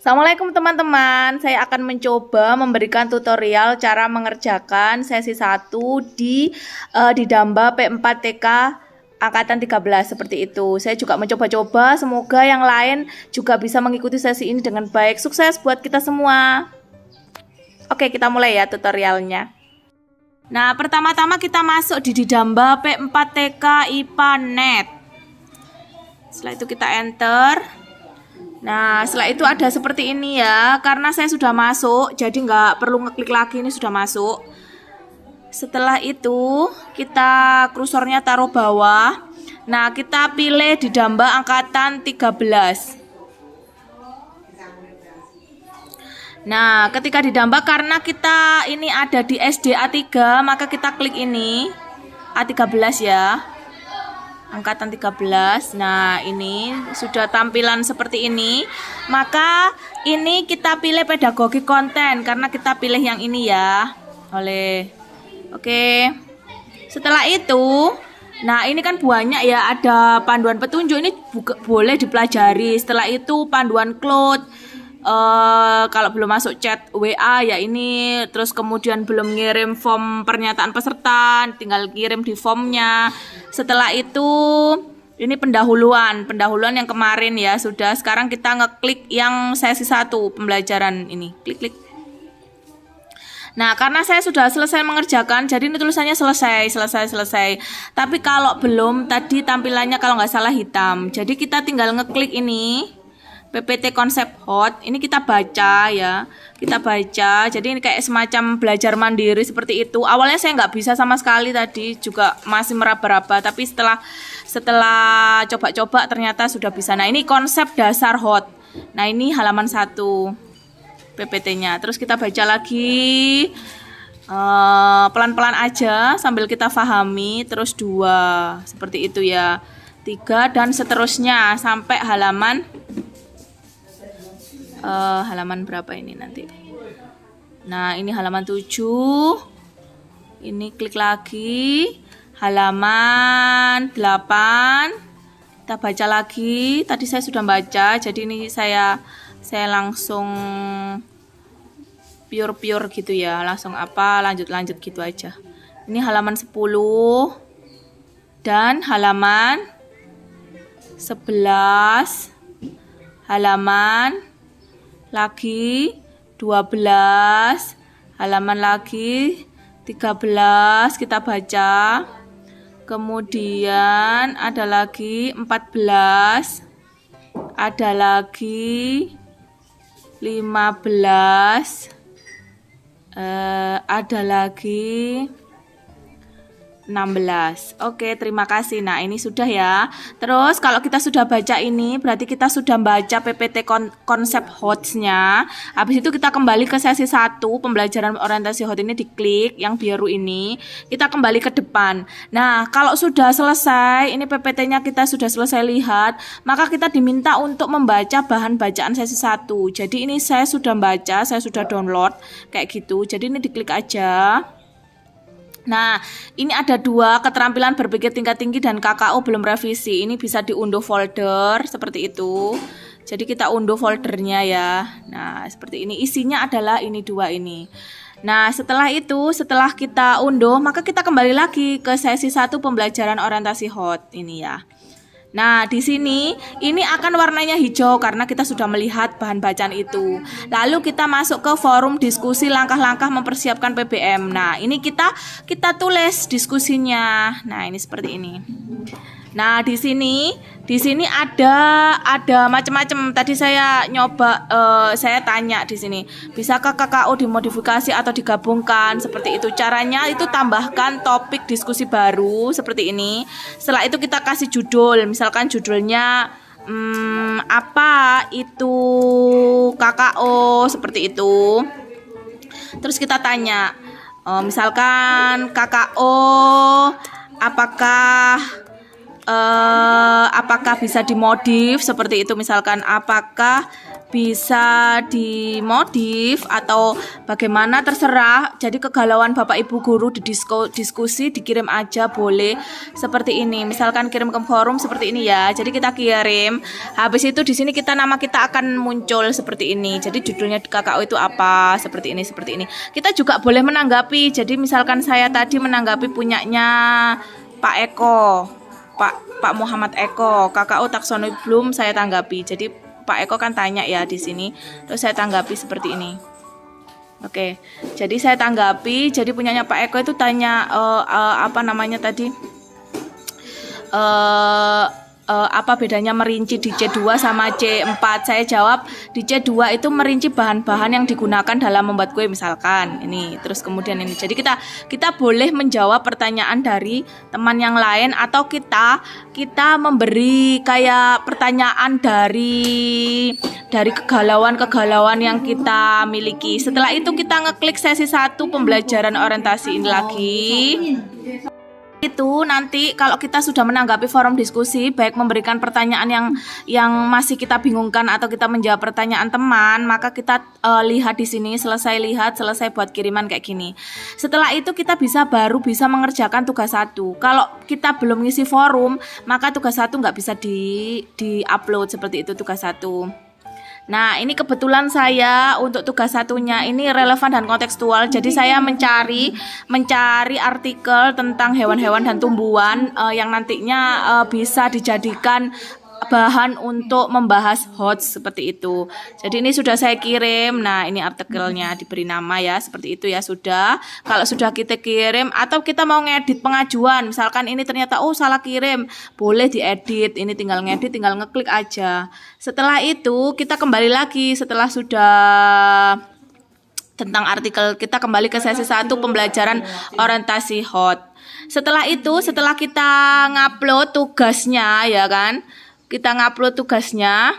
Assalamualaikum teman-teman, saya akan mencoba memberikan tutorial cara mengerjakan sesi 1 di Damba P4TK Angkatan 13 seperti itu. Saya juga mencoba-coba, semoga yang lain juga bisa mengikuti sesi ini dengan baik. Sukses buat kita semua. Oke, kita mulai ya tutorialnya. Nah, pertama-tama kita masuk di Damba P4TK IPA NET. Setelah itu kita enter. Nah, setelah itu ada seperti ini ya. Karena saya sudah masuk, jadi nggak perlu ngeklik lagi, ini sudah masuk. Setelah itu, kita kursornya taruh bawah. Nah, kita pilih di Damba Angkatan 13. Nah, ketika di Damba, karena kita ini ada di SD A3, maka kita klik ini, A13 ya. Angkatan 13. Nah, ini sudah tampilan seperti ini. Maka ini kita pilih pedagogi konten karena kita pilih yang ini ya. Oke. Setelah itu, nah ini kan banyak ya, ada panduan petunjuk, ini boleh dipelajari. Setelah itu panduan cloud. Kalau belum masuk chat WA ya ini, terus kemudian belum ngirim form pernyataan peserta, tinggal kirim di formnya. Setelah itu ini pendahuluan yang kemarin ya sudah. Sekarang kita ngeklik yang sesi 1 pembelajaran ini, klik. Nah, karena saya sudah selesai mengerjakan, jadi ini tulisannya selesai. Tapi kalau belum, tadi tampilannya kalau nggak salah hitam. Jadi kita tinggal ngeklik ini. PPT konsep hot, ini kita baca ya, jadi ini kayak semacam belajar mandiri seperti itu. Awalnya saya nggak bisa sama sekali, tadi juga masih meraba-raba, tapi setelah coba-coba ternyata sudah bisa. Nah, ini konsep dasar hot. Nah, ini halaman 1 PPT-nya. Terus kita baca lagi pelan-pelan aja sambil kita pahami. Terus 2 seperti itu ya, 3 dan seterusnya sampai halaman berapa ini nanti. Nah, ini halaman 7. Ini klik lagi. Halaman 8. Kita baca lagi. Tadi saya sudah baca, jadi ini saya langsung pure gitu ya. Langsung lanjut gitu aja. Ini halaman 10 dan halaman 11. Halaman lagi 12, halaman lagi 13 kita baca. Kemudian ada lagi 14, ada lagi 15, ada lagi 16. Oke, terima kasih. Nah, ini sudah ya. Terus kalau kita sudah baca ini, berarti kita sudah baca PPT konsep HOTS-nya. Habis itu kita kembali ke sesi 1 pembelajaran orientasi HOT, ini diklik yang biru ini. Kita kembali ke depan. Nah, kalau sudah selesai, ini PPT-nya kita sudah selesai lihat, maka kita diminta untuk membaca bahan bacaan sesi 1. Jadi ini saya sudah baca, saya sudah download kayak gitu. Jadi ini diklik aja. Nah, ini ada 2, keterampilan berpikir tingkat tinggi dan KKO belum revisi. Ini bisa diunduh folder seperti itu. Jadi kita unduh foldernya ya. Nah, seperti ini. Isinya adalah ini 2 ini. Nah, setelah itu, setelah kita unduh, maka kita kembali lagi ke sesi 1 pembelajaran orientasi HOT ini ya. Nah, di sini ini akan warnanya hijau karena kita sudah melihat bahan bacaan itu. Lalu kita masuk ke forum diskusi langkah-langkah mempersiapkan PBM. Nah, ini kita tulis diskusinya. Nah, ini seperti ini. Nah, di sini ada macam-macam. Tadi saya nyoba, saya tanya di sini, bisakah KKO dimodifikasi atau digabungkan seperti itu. Caranya itu tambahkan topik diskusi baru seperti ini. Setelah itu kita kasih judul, misalkan judulnya apa itu KKO seperti itu. Terus kita tanya, misalkan KKO apakah bisa dimodif seperti itu, misalkan apakah bisa dimodif atau bagaimana terserah. Jadi kegalauan Bapak Ibu guru di diskusi dikirim aja boleh seperti ini. Misalkan kirim ke forum seperti ini ya. Jadi kita kirim. Habis itu di sini nama kita akan muncul seperti ini. Jadi judulnya KKO itu apa? Seperti ini, seperti ini. Kita juga boleh menanggapi. Jadi misalkan saya tadi menanggapi punyanya Pak Eko, Pak Muhammad Eko, KKO taksonomi belum saya tanggapi. Jadi Pak Eko kan tanya ya di sini, terus saya tanggapi seperti ini. Oke, jadi saya tanggapi. Jadi punyanya Pak Eko itu tanya apa namanya tadi? Apa bedanya merinci di C2 sama C4? Saya jawab di C2 itu merinci bahan-bahan yang digunakan dalam membuat kue misalkan ini, terus kemudian ini. Jadi kita boleh menjawab pertanyaan dari teman yang lain atau kita memberi kayak pertanyaan dari kegalauan yang kita miliki. Setelah itu kita ngeklik sesi 1 pembelajaran orientasi ini lagi. Itu nanti kalau kita sudah menanggapi forum diskusi, baik memberikan pertanyaan yang masih kita bingungkan atau kita menjawab pertanyaan teman, maka kita lihat di sini, selesai buat kiriman kayak gini. Setelah itu kita baru bisa mengerjakan tugas 1. Kalau kita belum ngisi forum, maka tugas 1 nggak bisa di-upload seperti itu tugas 1. Nah, ini kebetulan saya untuk tugas 1-nya ini relevan dan kontekstual. Jadi saya mencari artikel tentang hewan-hewan dan tumbuhan yang nantinya bisa dijadikan bahan untuk membahas HOTS seperti itu. Jadi ini sudah saya kirim. Nah, ini artikelnya diberi nama ya, seperti itu ya sudah. Kalau sudah kita kirim atau kita mau ngedit pengajuan, misalkan ini ternyata salah kirim, boleh diedit. Ini tinggal ngedit, tinggal ngeklik aja. Setelah itu kita kembali lagi setelah sudah tentang artikel, kita kembali ke sesi 1 pembelajaran orientasi HOT. Setelah itu, setelah kita ngupload tugasnya ya kan, kita ngupload tugasnya,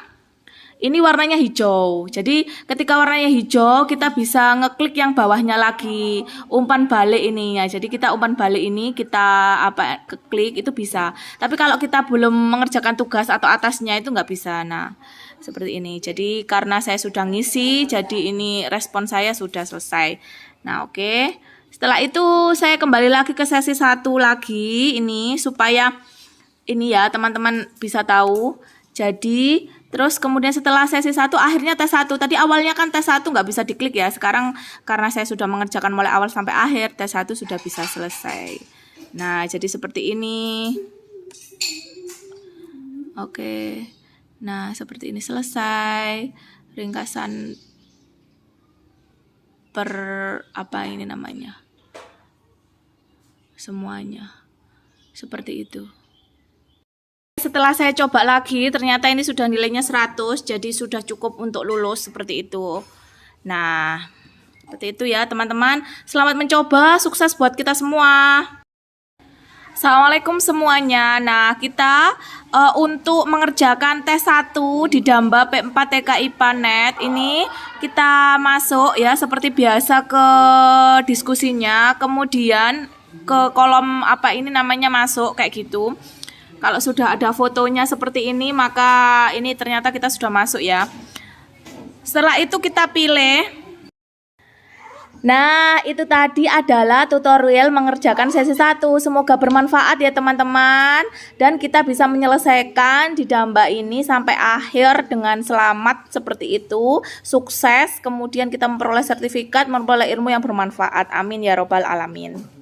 ini warnanya hijau. Jadi ketika warnanya hijau, kita bisa ngeklik yang bawahnya lagi, umpan balik ininya. Jadi kita umpan balik ini kita klik itu bisa. Tapi kalau kita belum mengerjakan tugas atau atasnya itu nggak bisa. Nah, seperti ini. Jadi karena saya sudah ngisi, jadi ini respon saya sudah selesai. Nah, oke. Setelah itu saya kembali lagi ke sesi 1 lagi ini supaya ini ya teman-teman bisa tahu. Jadi terus kemudian setelah sesi 1 akhirnya tes 1. Tadi awalnya kan tes 1 nggak bisa diklik ya. Sekarang karena saya sudah mengerjakan mulai awal sampai akhir, tes 1 sudah bisa selesai. Nah, jadi seperti ini. Oke. Nah, seperti ini selesai. Ringkasan ini namanya. Semuanya. Seperti itu. Setelah saya coba lagi, ternyata ini sudah nilainya 100, jadi sudah cukup untuk lulus seperti itu. Nah, seperti itu ya teman-teman. Selamat mencoba, sukses buat kita semua. Assalamualaikum semuanya. Nah, kita untuk mengerjakan tes 1 di Damba P4 TK IPA Net ini kita masuk ya seperti biasa ke diskusinya, kemudian ke kolom ini namanya masuk kayak gitu. Kalau sudah ada fotonya seperti ini, maka ini ternyata kita sudah masuk ya. Setelah itu kita pilih. Nah, itu tadi adalah tutorial mengerjakan sesi 1. Semoga bermanfaat ya teman-teman. Dan kita bisa menyelesaikan di Damba ini sampai akhir dengan selamat seperti itu. Sukses, kemudian kita memperoleh sertifikat, memperoleh ilmu yang bermanfaat. Amin ya robbal alamin.